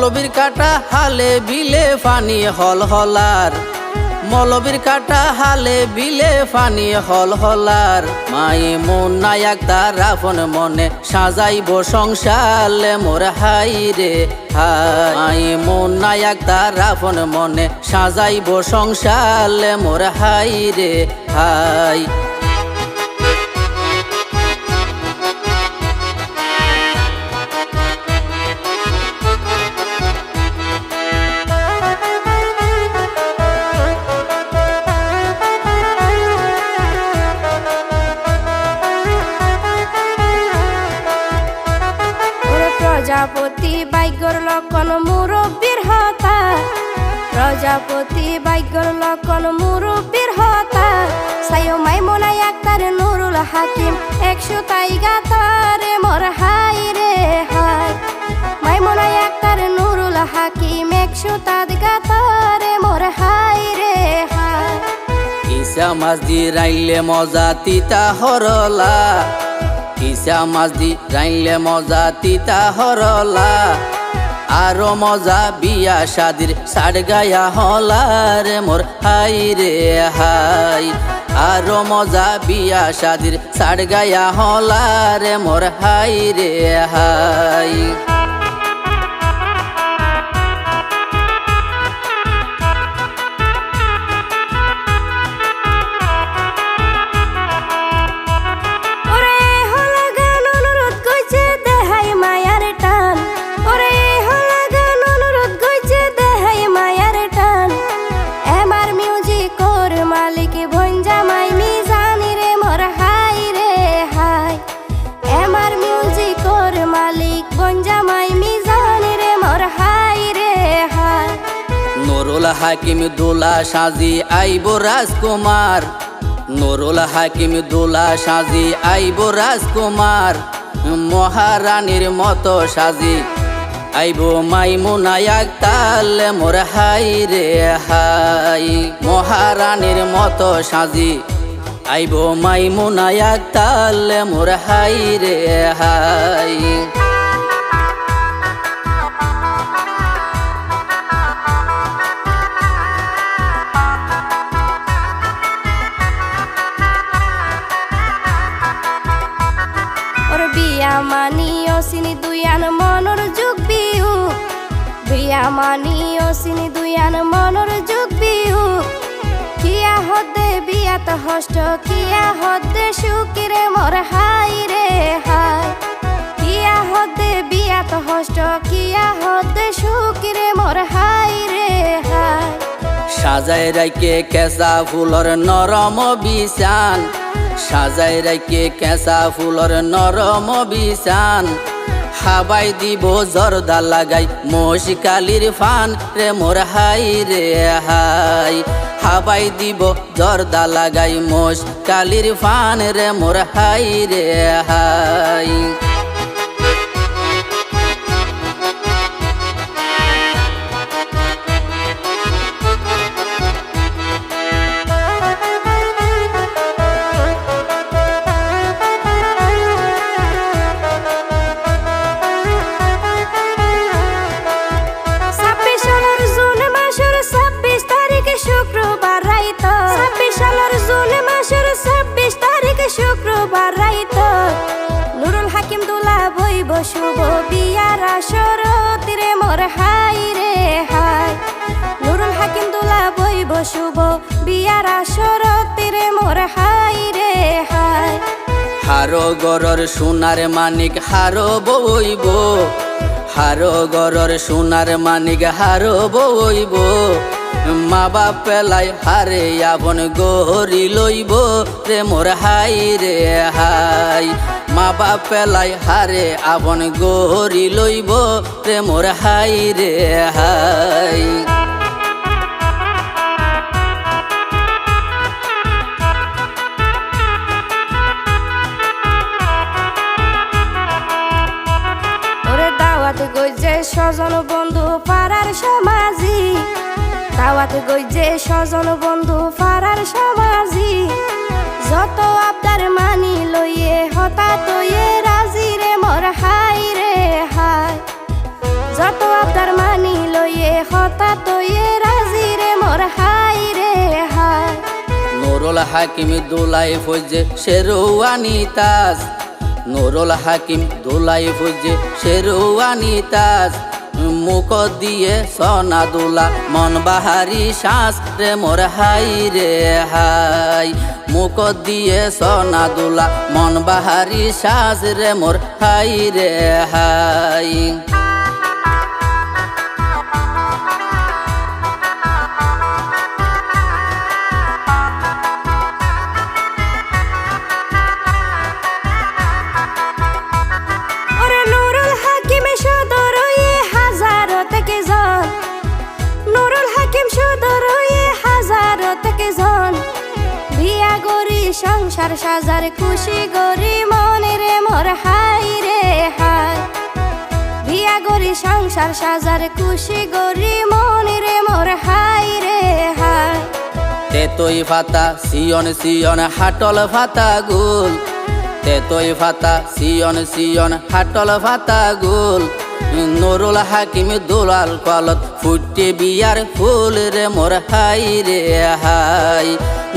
মৌলবীর কাটা হালে বিলে পানি হল হলার, মৌলবীর কাটা হালে বিলে পানি হল হলার। মাইমুনা আক্তার আপন মনে সাজাইব সংসারে মোর হাই রে হাই। মাইমুনা আক্তার আপন মনে সাজাইব সংসারে মোর হাই রে হাই। প্রজাপতি ভাগ্যর লক্ষণ মুরব্বীর হতা, প্রজাপতি ভাগ্যর লক্ষণ মুরব্বীর হতা। সাইও মাইমুনা আক্তার নুরুল হাকিম 100 তাই গাতারে মোর হাই রে হাই। মাইমুনা আক্তার নুরুল হাকিম 100 তাই গাতারে মোর হাই রে হাই। ইসা মাছ দি রাইলে মজা তিতা হরলা, ইসা মাছ দি রাইলে মজা তিতা হরলা। আরো মজা বিয়া শাদির সাড় গায়া হলার মোর হাই রে হাই। আরো মজা বিয়া শাদির সাড় গায়া হলার মোর হাই রে হাই। নুরুল হাকিম দুলা সাজি আইব রাজকুমার, নুরুল হাকিম দুলা সাজি আইব রাজকুমার। মহারানীর মতো সাজি আইব মাইমুনা আক্তার মোর হাই রে হাই। মহারানীর মতো সাজি আইব মাইমুনা আক্তার মোর হাই রে হাই। বিয়া মানিও চিনি দুয়ান মনৰ যুগ বিহু, বিয়া মানিও চিনি দুয়ান মনৰ যুগ বিহু। কিয়া হদে বিয়াত হষ্ট, কিয়া হদে সুকিরে মোর হাই রে হাই। কিয়া হদে বিয়াত হষ্ট, কিয়া হদে সুকিরে মোর হাই রে হাই। সাজাই রাইকে কেঁচা ফুলর নরম বিছান, সাজাই রাইকে কেঁচা ফুলর নরম বিছান। হাবাই দিব জর্দা লাগাই মশকালির ফান রে মোর হাই রে হাই। হাবাই দিব জর্দা লাগাই মশকালির ফান রে মোর হাই রে হাই। শুক্রবার রাইত নুরুল হাকিম দুলা বইব শুভ বিয়ার আসরত রে মোর হাই রে হাই। নুরুল হাকিম দুলা বইব শুভ বিয়ার আসরত রে মোর হাই রে হাই। হারো গরর সোনার মানিক হারো বইব, হারো গরর সোনার মানিক হারো বইব। মা বাপ পেলাই হারে আপন গহরি লইব রে মোর হাই রে হাই। মা বাপ পেলাই হারে আপন গহরি লইব রে মোর হাই রে হাই। দাওয়াত গইজে স্বজন বন্ধু পাড়ার সমাজি, দাওয়াত গইজে স্বজন বন্ধু পাড়ার সমাজি। যত আবদার মানি লইয়ে হঠাৎ রাজি রে মোর হাই রে হাই। যত আবদার মানি হাকিম দোলাই ফৌজে শেরওয়ানি তাজ, নুরুল হাকিম দোলাই ফৌজে শেরওয়ানি তাজ, মুখ দিয়ে সোনা দুলা মন বাহারি শ্বাস রে মোর হাই রে হাই, মুখ দিয়ে সোনা দুলা মন বাহারি শ্বাস রে মোর হাই রে হাই। সংসার সাজার খুশি গরি মনে রে মোর হাই রে হাই, বিয়া গরি সংসার সাজার খুশি গরি মনে রে মোর হাই রে হাই। তেতই ফাতা সিয়ন সিয়ন হাটল ফাতা গুল, তেতই ফাতা সিয়ন সিয়ন হাটল ফাতা গুল, নুরুল হাকিম দুলাল কলত ফুটে বিয়ার ফুল রে মোর হাই রে হাই,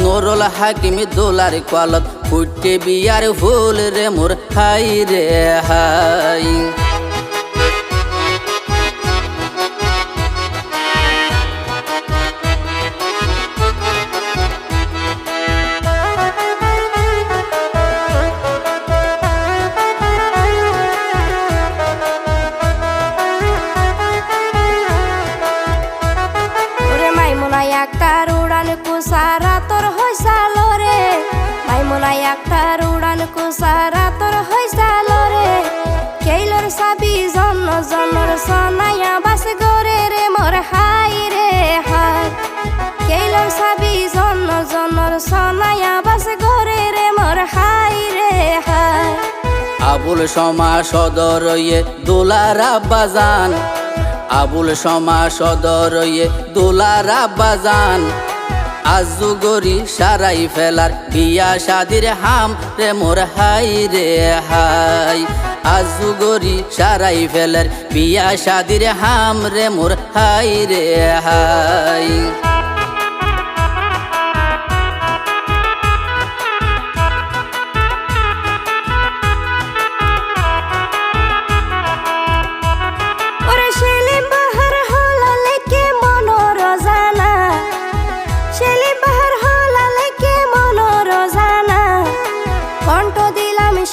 নুরুল হাকিম দুলার কলত ফুটে বিয়ার ফুল রে মোর হাই রে হাই। একটার উড়ান কুসারা তোর হইসাল রে, মাইমুনাই একটার উড়ান কুসারা তোর হইসাল রে, কেইলর সাবি জন্ন জন্নর সনায়া বাস গরে রে মোর হাই রে হাই, কেইলর সাবি জন্ন জন্নর সনায়া বাস গরে রে মোর হাই রে হাই। আবুল সমা সদর দোলার আব্বাজান, আবুল সমা সদর দোলার আব্বাজান, আজু গরি সারাই ফেলার বিয়া শাদির হাম রে মোর হাই রে হাই, আজু গরি সারাই ফেলার বিয়া শাদির হাম রে মোর হাই রে হাই।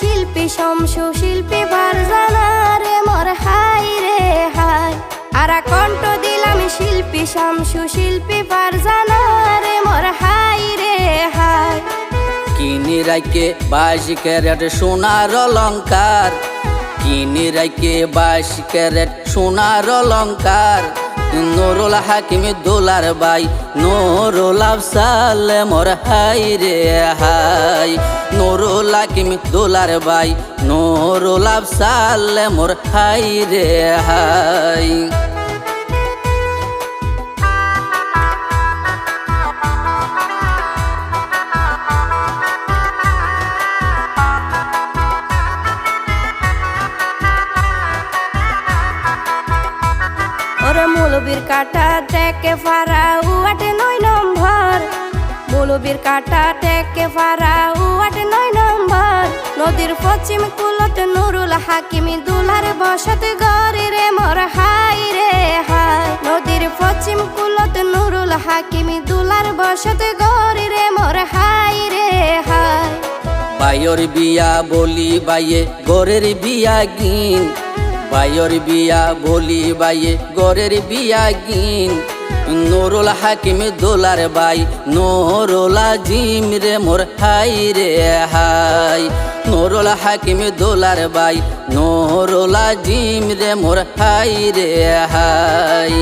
শিল্পী শমশু শিল্পী বারজানা রে মোর হাই রে হাই, আরা কণ্ঠ দিলাম শিল্পী শমশু শিল্পী বারজানা রে মোর হাই রে হাই। কিনি রাইকে 22 ক্যারেট সোনার অলংকার, কিনি রাইকে 22 ক্যারেট সোনার অলংকার, নুরুল হাকিম দোলার বাই নুরুল আফসাল মোর হাই রে হাই, নুরুল হাকিম দোলার বাই নুরুল আফসাল মোর হাই রে হাই। মৌলবীর কাটা টেকে ফারা উয়াটে 9 নম্বর, মৌলবীর কাটা টেকে ফারা উয়াটে 9 নম্বর, নদীর পশ্চিম কুলত নুরুল হাকিম দুলার বসত গরে রে মোর হাই রে হাই, নদীর পশ্চিম কুলত নুরুল হাকিম দুলার বসত গরে রে মোর হাই রে হাই। বাইর বিয়া বলি বাইয়ে গরের বিয়া গিন, বাইর বিয়া বলি বাইয়ে গরের বিয়া গিন, নুরুল হাকিম দোলার বাই নুরুল আজিম রে মোর হাই রে হাই, নুরুল হাকিম দোলার বাই নুরুল আজিম রে মোর হাই রে হাই।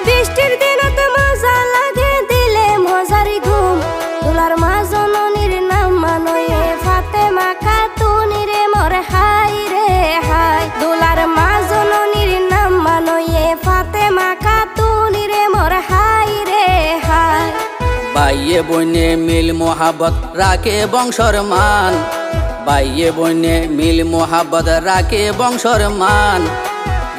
বৃষ্টির দিন তো মজা লাগে দিলে মজারি ঘুম, দুলার মা জননী বাইয়ে বইনে মিল মোহাব্বত রাখে বংশর মান, বাইয়ে বইনে মিল মোহাব্বত রাখে বংশর মান।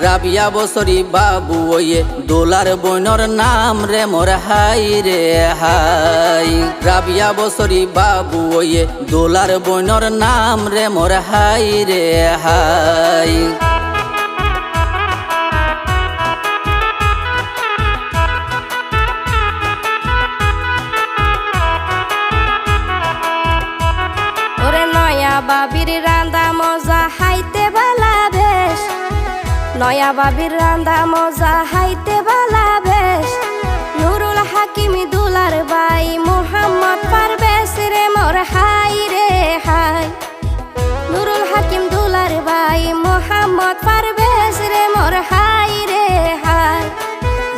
রাবিয়া বছরি বাবু ওয়ে দোলার বইনর নাম রে মোর হাই রে হাই। রাবিয়া বছরি বাবু ওয়ে দোলার বইনর নাম রে মোর হাই রে হাই। ওরে নয়া বাবির রান্দা মজা হাইতে বালা বেশ, নয়া বাবির রান্দা মজা হাইতে বালা বেশ। নুরুল হাকিম দুলার বাই মোহাম্মদ পারভেজ রে মোর হাই রে হাই। নুরুল হাকিম দুলার বাই মোহাম্মদ পারভেজ রে মোর হাই রে হাই।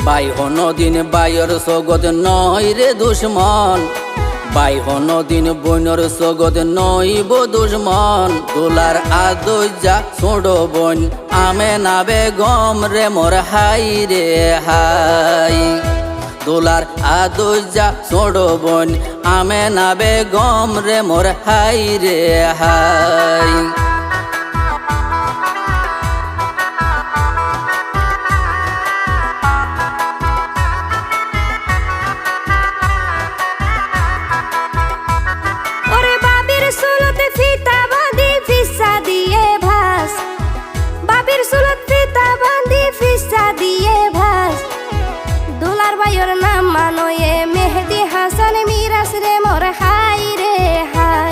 বাই হনদিন বাইর সগত নয় রে দুশ্মন, বাই হনদিন বইনর সগত নইব দুশ্মন। দোলার আদজা ছোট বোন আমেনা বেগম রে মোর হাই রে হাই। দোলার আদজা ছোট বোন আমেনা বেগম রে মোর হাই রে হাই। নাম মানয়ে মেহেদি হাসান মিরাজ রে মোর হাই রে হাই।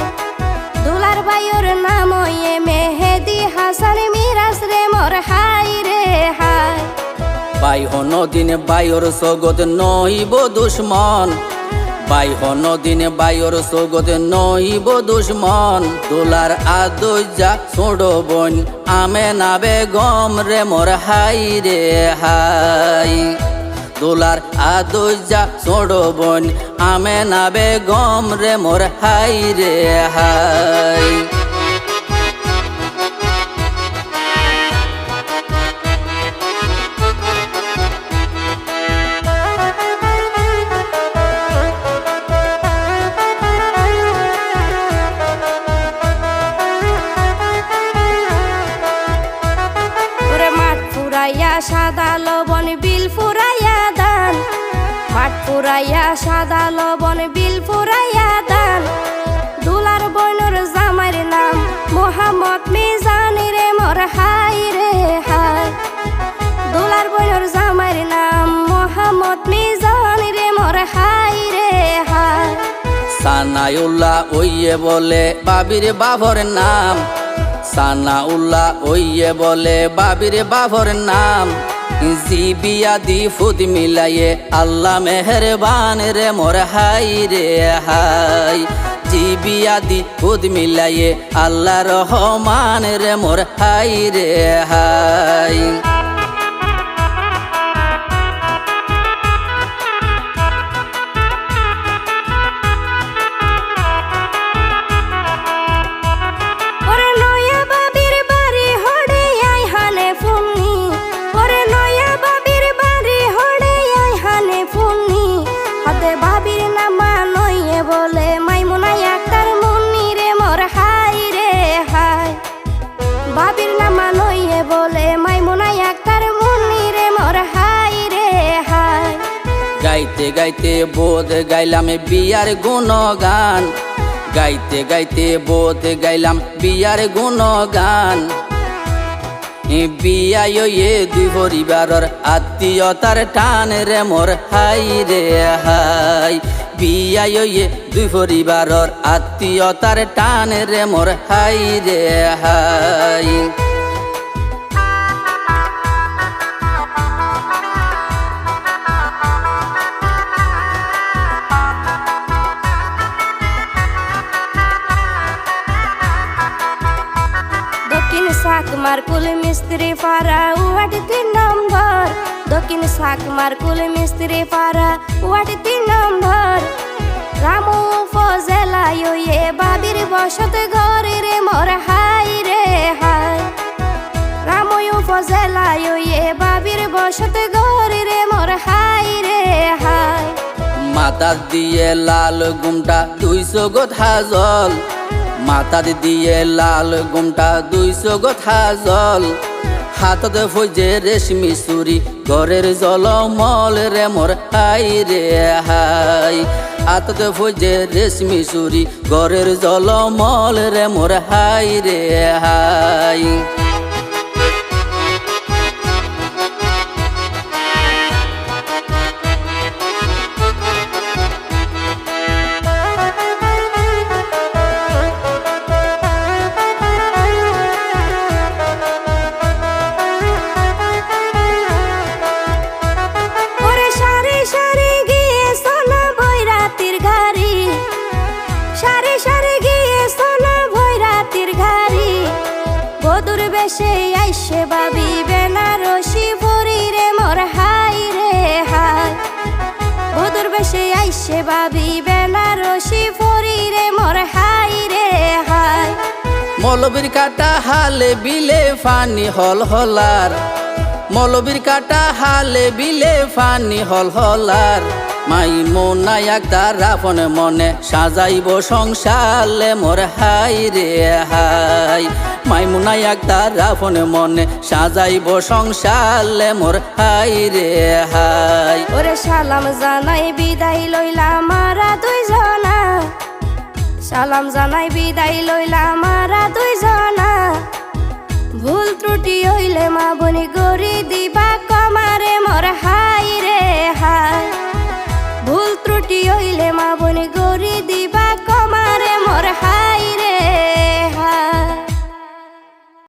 দুলার ভাইয়ের নাম ওয়ে মেহেদি হাসান মিরাজ রে মোর হাই রে হাই। বাই হনদিন বাইর সগত নইব দুশ্মন, বাই হনদিন বাইর সগত নইব দুশ্মন। দোলার আদজা ছোট বোন আমেনা বেগম রে মোর হাই রে হাই। দোলার আদজা ছোট বোন আমেনা বেগম রে মোর হাই রে হাই। সাদা লবণ বিল ফুরাইয়া দান, মাঠ ফুরাইয়া সাদা লবণ বিল ফুরাইয়া দান। দুলার বইনর জামাইর নাম মোহাম্মদ মিজান রে মোর হাই রে হাই। দুলার বইনর জামাইর নাম মোহাম্মদ মিজান রে মোর হাই রে হাই। সানাউল্লাহ ওইয়ে বলে বাবির বাবর নাম, সানাউল্লাহ ওইয়ে বলে বাবির বাবর নাম। জিবিয়া দি ফুদ মিলাইয়ে আল্লাহ মেহরবান রে মোর হাই রে হাই। জিবিয়া দি ফুদ মিলাইয়ে আল্লাহ রহমান রে মোর হাই রে হাই। বাবির নামা নইয়ে বলে মাইমুনা আক্তার মুন্নি রে মোর হাই রে হাই। গাইতে গাইতে বোধ গাইলাম বিয়ার গুণগান, গাইতে গাইতে বোধ গাইলাম বিয়ার গুণগান। বিয়ায়ে দুই পরিবারর আত্মীয়তার টান রে মোর হাই রে হাই। বিয়ায়ে দুই পরিবারর আত্মীয়তার টান রে মোর হাই রে হাই। দক্ষিণ সাকমার কুল মিস্ত্রি পাড়া ওয়ার্ড 3 নম্বর, দক্ষিণ সাকমার কুল মিস্ত্রি পাড়া ওয়ার্ড 3 নম্বর। রামু উপজেলায় বাবির বসত ঘর রে মোর হাই রে হাই। রামু উপজেলায় বাবির বসত ঘর রে মোর হাই রে হাই। মাথা দিয়ে লাল গুমটা 200 গোথা জল, মাথা দিয়ে লাল গুমটা 200 গোথা জল, হাততে ফৌজে রেশমি চুরি ঘরের জলমল রে মোর হাই রে হাই, হাততে ফৌজে রেশমি চুরি ঘরের জলমল রে মোর হাই রে হাই। সে আইসে বাবি বেনারসি পরি রে মোর হাই রে হাই, বধুর বেশে আইসে বাবি বেনারসি পরি রে মোর হাই রে হাই। মৌলবীর কাটা হালে বিলে ফানি হল হলার, মৌলবীর কাটা হালে বিলে ফানি হল হলার, মাইমুনা একদার আপন মনে সাজাইব সংসারে মোর হাই রে হাই, মাইমুনা একদার আপন মনে সাজাইব সংসারে মোর হাই রে হাই। ওরে সালাম জানাই বিদায় লইলাম মারা দুইজনা, সালাম জানাই বিদায় লইলাম মারা দুইজনা, ভুল ত্রুটি হইলে মা বনি গরি দিবা কমারে মোর হাই রে হাই, ভুল ত্রুটি হইলে